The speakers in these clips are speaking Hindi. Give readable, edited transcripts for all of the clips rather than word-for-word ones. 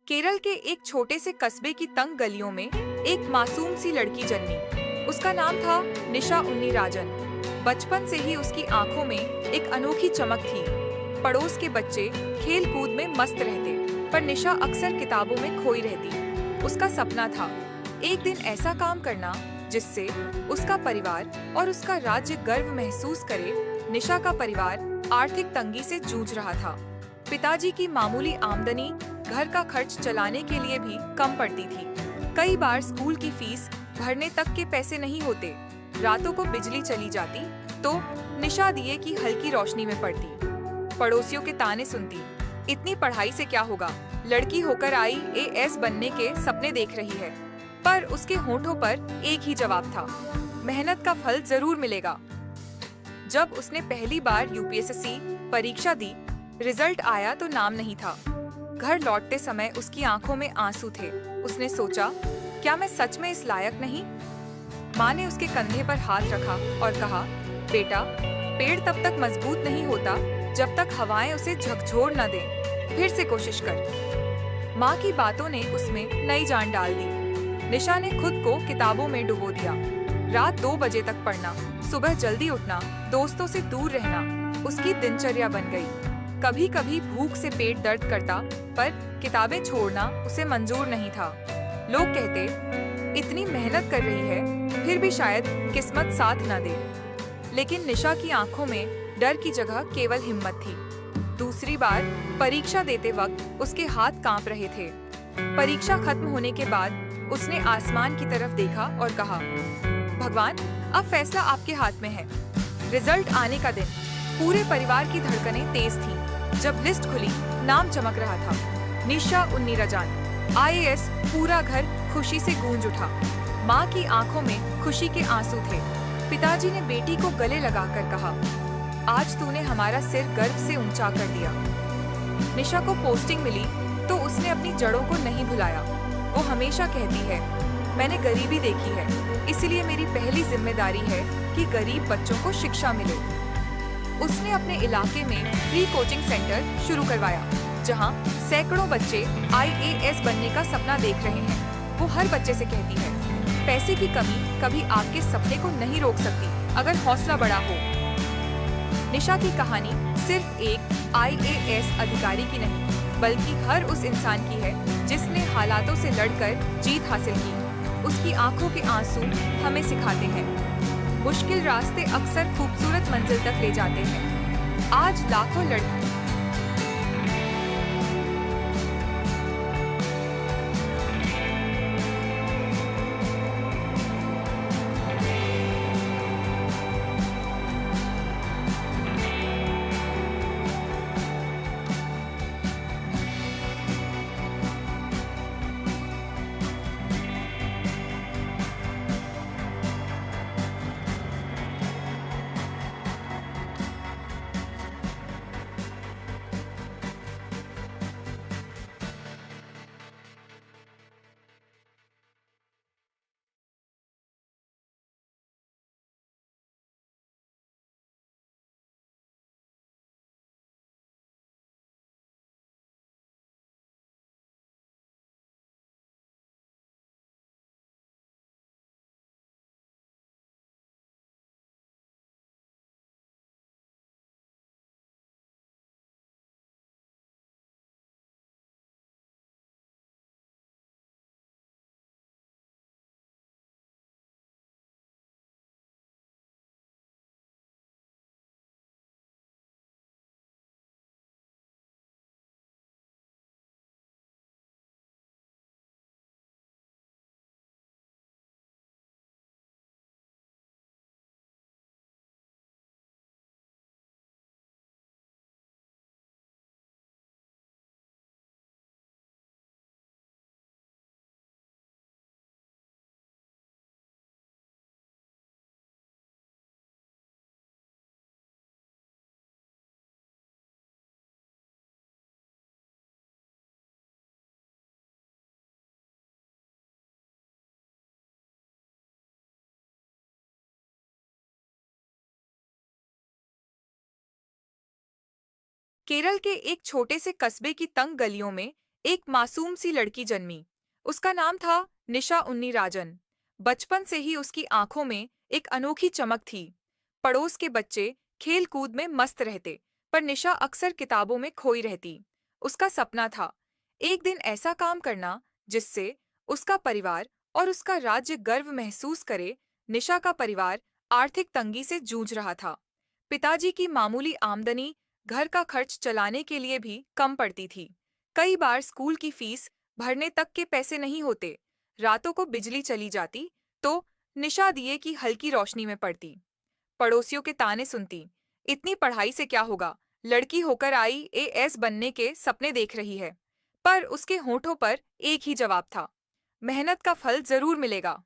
केरल के एक छोटे से कस्बे की तंग गलियों में एक मासूम सी लड़की जन्मी। उसका नाम था निशा उन्नीराजन। बचपन से ही उसकी आंखों में एक अनोखी चमक थी। पड़ोस के बच्चे खेल कूद में मस्त रहते, पर निशा अक्सर किताबों में खोई रहती। उसका सपना था एक दिन ऐसा काम करना जिससे उसका परिवार और उसका राज्य गर्व महसूस करे। निशा का परिवार आर्थिक तंगी से जूझ रहा था। पिताजी की मामूली आमदनी घर का खर्च चलाने के लिए भी कम पड़ती थी। कई बार स्कूल की फीस भरने तक के पैसे नहीं होते। रातों को बिजली चली जाती तो निशा दिए की हल्की रोशनी में पड़ती। पड़ोसियों के ताने सुनती, इतनी पढ़ाई से क्या होगा, लड़की होकर आईएएस बनने के सपने देख रही है। पर उसके होठों पर एक ही जवाब था, मेहनत का फल जरूर मिलेगा। जब उसने पहली बार यूपीएससी परीक्षा दी, रिजल्ट आया तो नाम नहीं था। घर लौटते समय उसकी आंखों में आंसू थे। उसने सोचा, क्या मैं सच में इस लायक नहीं? माँ ने उसके कंधे पर हाथ रखा और कहा, बेटा, पेड़ तब तक मजबूत नहीं होता जब तक हवाएं उसे झकझोर न दें। फिर से कोशिश कर। माँ की बातों ने उसमें नई जान डाल दी। निशा ने खुद को किताबों में डुबो दिया। रात 2 बजे तक पढ़ना, सुबह जल्दी उठना, दोस्तों से दूर रहना उसकी दिनचर्या बन गई। कभी कभी भूख से पेट दर्द करता, पर किताबें छोड़ना उसे मंजूर नहीं था। लोग कहते, इतनी मेहनत कर रही है फिर भी शायद किस्मत साथ न दे। लेकिन निशा की आंखों में डर की जगह केवल हिम्मत थी। दूसरी बार परीक्षा देते वक्त उसके हाथ कांप रहे थे। परीक्षा खत्म होने के बाद उसने आसमान की तरफ देखा और कहा, भगवान, अब फैसला आपके हाथ में है। रिजल्ट आने का दिन। पूरे परिवार की धड़कनें तेज थीं। जब लिस्ट खुली, नाम चमक रहा था, निशा उन्नीराजन आईएएस। पूरा घर खुशी से गूंज उठा। माँ की आंखों में खुशी के आंसू थे। पिताजी ने बेटी को गले लगाकर कहा, आज तूने हमारा सिर गर्व से ऊंचा कर दिया। निशा को पोस्टिंग मिली तो उसने अपनी जड़ों को नहीं भुलाया। वो हमेशा कहती है, मैंने गरीबी देखी है, इसलिए मेरी पहली जिम्मेदारी है कि गरीब बच्चों को शिक्षा मिले। उसने अपने इलाके में फ्री कोचिंग सेंटर शुरू करवाया, जहां सैकड़ों बच्चे आईएएस बनने का सपना देख रहे हैं। वो हर बच्चे से कहती है, पैसे की कमी कभी आपके सपने को नहीं रोक सकती, अगर हौसला बड़ा हो। निशा की कहानी सिर्फ एक आईएएस अधिकारी की नहीं, बल्कि हर उस इंसान की है जिसने हालातों से लड़कर जीत हासिल की। उसकी आंखों के आंसू हमें सिखाते हैं, मुश्किल रास्ते अक्सर खूबसूरत मंजिल तक ले जाते हैं। आज लाखों लड़की केरल के एक छोटे से कस्बे की तंग गलियों में एक मासूम सी लड़की जन्मी। उसका नाम था निशा उन्नी राजन। बचपन से ही उसकी आंखों में एक अनोखी चमक थी। पड़ोस के बच्चे खेल कूद में मस्त रहते, पर निशा अक्सर किताबों में खोई रहती। उसका सपना था एक दिन ऐसा काम करना जिससे उसका परिवार और उसका राज्य गर्व महसूस करे। निशा का परिवार आर्थिक तंगी से जूझ रहा था। पिताजी की मामूली आमदनी घर का खर्च चलाने के लिए भी कम पड़ती थी। कई बार स्कूल की फीस भरने तक के पैसे नहीं होते। रातों को बिजली चली जाती तो निशा दिए की हल्की रोशनी में पड़ती। पड़ोसियों के ताने सुनती, इतनी पढ़ाई से क्या होगा, लड़की होकर आईएएस बनने के सपने देख रही है। पर उसके होठों पर एक ही जवाब था, मेहनत का फल जरूर मिलेगा।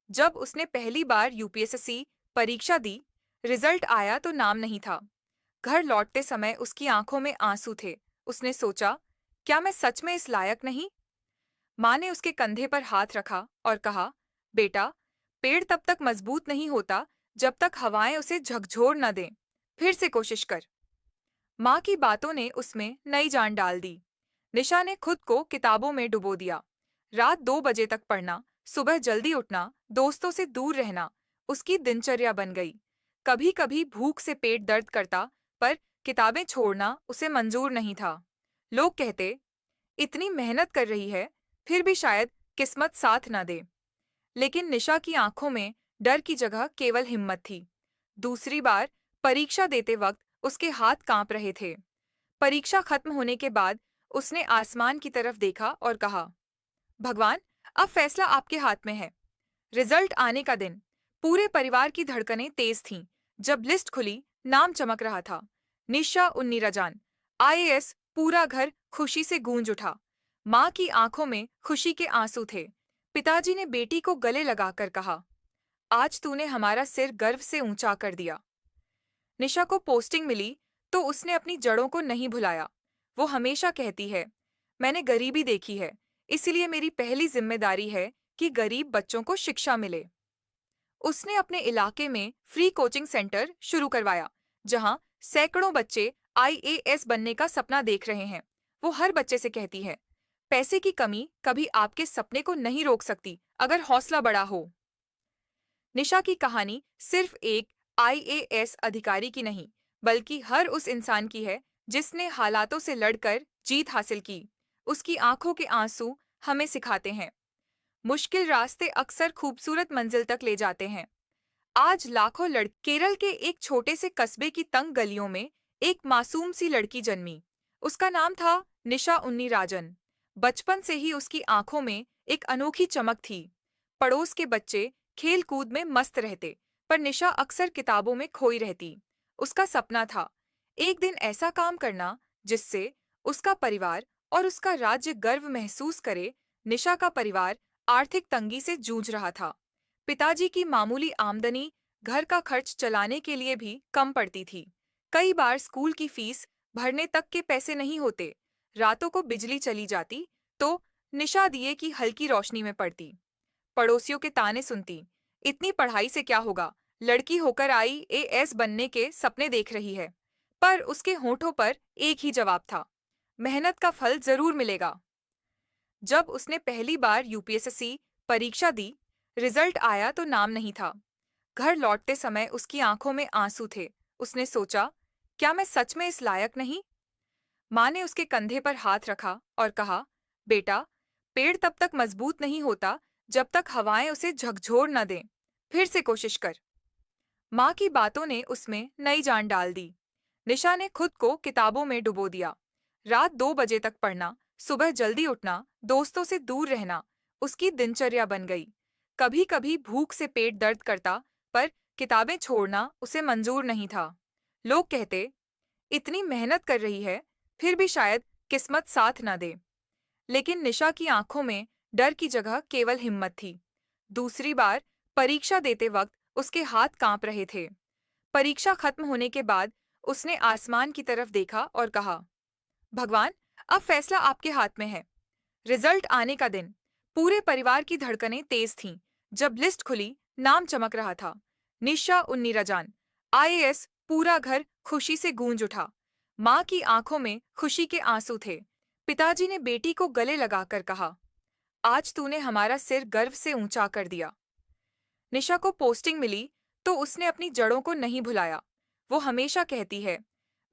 जब उसने पहली बार यूपीएससी परीक्षा दी, रिजल्ट आया तो नाम नहीं था। घर लौटते समय उसकी आंखों में आंसू थे। उसने सोचा, क्या मैं सच में इस लायक नहीं? माँ ने उसके कंधे पर हाथ रखा और कहा, बेटा, पेड़ तब तक मजबूत नहीं होता जब तक हवाएं उसे झकझोर न दें। फिर से कोशिश कर। माँ की बातों ने उसमें नई जान डाल दी। निशा ने खुद को किताबों में डुबो दिया। रात 2 बजे तक पढ़ना, सुबह जल्दी उठना, दोस्तों से दूर रहना उसकी दिनचर्या बन गई। कभी कभी भूख से पेट दर्द करता, पर किताबें छोड़ना उसे मंजूर नहीं था। लोग कहते, इतनी मेहनत कर रही है, फिर भी शायद किस्मत साथ न दे। लेकिन निशा की आंखों में डर की जगह केवल हिम्मत थी। दूसरी बार परीक्षा देते वक्त उसके हाथ कांप रहे थे। परीक्षा खत्म होने के बाद उसने आसमान की तरफ देखा और कहा, भगवान, अब फैसला आपके हाथ में है। रिजल्ट आने का दिन। पूरे परिवार की धड़कनें तेज थीं। जब लिस्ट खुली, नाम चमक रहा था, निशा उन्नी राजन, आईएएस। पूरा घर खुशी से गूंज उठा। माँ की आंखों में खुशी के आंसू थे। पिताजी ने बेटी को गले लगाकर कहा, आज तूने हमारा सिर गर्व से ऊंचा कर दिया। निशा को पोस्टिंग मिली तो उसने अपनी जड़ों को नहीं भुलाया। वो हमेशा कहती है, मैंने गरीबी देखी है, इसलिए मेरी पहली जिम्मेदारी है कि गरीब बच्चों को शिक्षा मिले। उसने अपने इलाके में फ्री कोचिंग सेंटर शुरू करवाया, जहां सैकड़ों बच्चे आईएएस बनने का सपना देख रहे हैं। वो हर बच्चे से कहती है, पैसे की कमी कभी आपके सपने को नहीं रोक सकती, अगर हौसला बड़ा हो। निशा की कहानी सिर्फ एक आईएएस अधिकारी की नहीं, बल्कि हर उस इंसान की है जिसने हालातों से लड़कर जीत हासिल की। उसकी आंखों के आंसू हमें सिखाते हैं, मुश्किल रास्ते अक्सर खूबसूरत मंजिल तक ले जाते हैं। आज लाखों केरल के एक छोटे से कस्बे की तंग गलियों में एक मासूम सी लड़की जन्मी। उसका नाम था निशा उन्नी राजन। बचपन से ही उसकी आंखों में एक अनोखी चमक थी। पड़ोस के बच्चे खेल कूद में मस्त रहते, पर निशा अक्सर किताबों में खोई रहती। उसका सपना था एक दिन ऐसा काम करना जिससे उसका परिवार और उसका राज्य गर्व महसूस करे। निशा का परिवार आर्थिक तंगी से जूझ रहा था। पिताजी की मामूली आमदनी घर का खर्च चलाने के लिए भी कम पड़ती थी। कई बार स्कूल की फीस भरने तक के पैसे नहीं होते। रातों को बिजली चली जाती तो निशा दिए की हल्की रोशनी में पड़ती। पड़ोसियों के ताने सुनती, इतनी पढ़ाई से क्या होगा, लड़की होकर आईएएस बनने के सपने देख रही है। पर उसके होठों पर एक ही जवाब था, मेहनत का फल जरूर मिलेगा। जब उसने पहली बार यूपीएससी परीक्षा दी, रिजल्ट आया तो नाम नहीं था। घर लौटते समय उसकी आंखों में आंसू थे। उसने सोचा, क्या मैं सच में इस लायक नहीं? माँ ने उसके कंधे पर हाथ रखा और कहा, बेटा, पेड़ तब तक मजबूत नहीं होता जब तक हवाएं उसे झकझोर न दें। फिर से कोशिश कर। माँ की बातों ने उसमें नई जान डाल दी। निशा ने खुद को किताबों में डुबो दिया। रात 2 बजे तक पढ़ना, सुबह जल्दी उठना, दोस्तों से दूर रहना उसकी दिनचर्या बन गई। कभी कभी भूख से पेट दर्द करता, पर किताबें छोड़ना उसे मंजूर नहीं था। लोग कहते, इतनी मेहनत कर रही है, फिर भी शायद किस्मत साथ न दे। लेकिन निशा की आंखों में डर की जगह केवल हिम्मत थी। दूसरी बार परीक्षा देते वक्त उसके हाथ कांप रहे थे। परीक्षा खत्म होने के बाद उसने आसमान की तरफ देखा और कहा, भगवान, अब फैसला आपके हाथ में है। रिजल्ट आने का दिन। पूरे परिवार की धड़कनें तेज थीं। जब लिस्ट खुली, नाम चमक रहा था, निशा उन्नी राजन, आईएएस। पूरा घर खुशी से गूंज उठा। माँ की आंखों में खुशी के आंसू थे। पिताजी ने बेटी को गले लगाकर कहा, आज तूने हमारा सिर गर्व से ऊंचा कर दिया। निशा को पोस्टिंग मिली तो उसने अपनी जड़ों को नहीं भुलाया। वो हमेशा कहती है,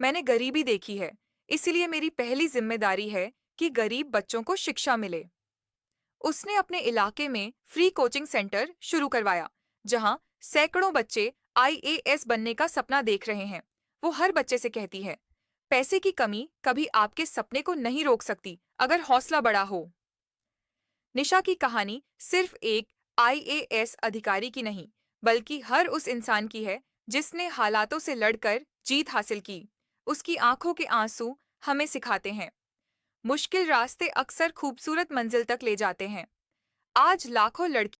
मैंने गरीबी देखी है, इसलिए मेरी पहली जिम्मेदारी है कि गरीब बच्चों को शिक्षा मिले। उसने अपने इलाके में फ्री कोचिंग सेंटर शुरू करवाया, जहां सैकड़ों बच्चे आईएएस बनने का सपना देख रहे हैं। वो हर बच्चे से कहती है, पैसे की कमी कभी आपके सपने को नहीं रोक सकती, अगर हौसला बड़ा हो। निशा की कहानी सिर्फ एक आईएएस अधिकारी की नहीं, बल्कि हर उस इंसान की है जिसने हालातों से लड़कर जीत हासिल की। उसकी आंखों के आंसू हमें सिखाते हैं, मुश्किल रास्ते अक्सर खूबसूरत मंजिल तक ले जाते हैं। आज लाखों लड़कियां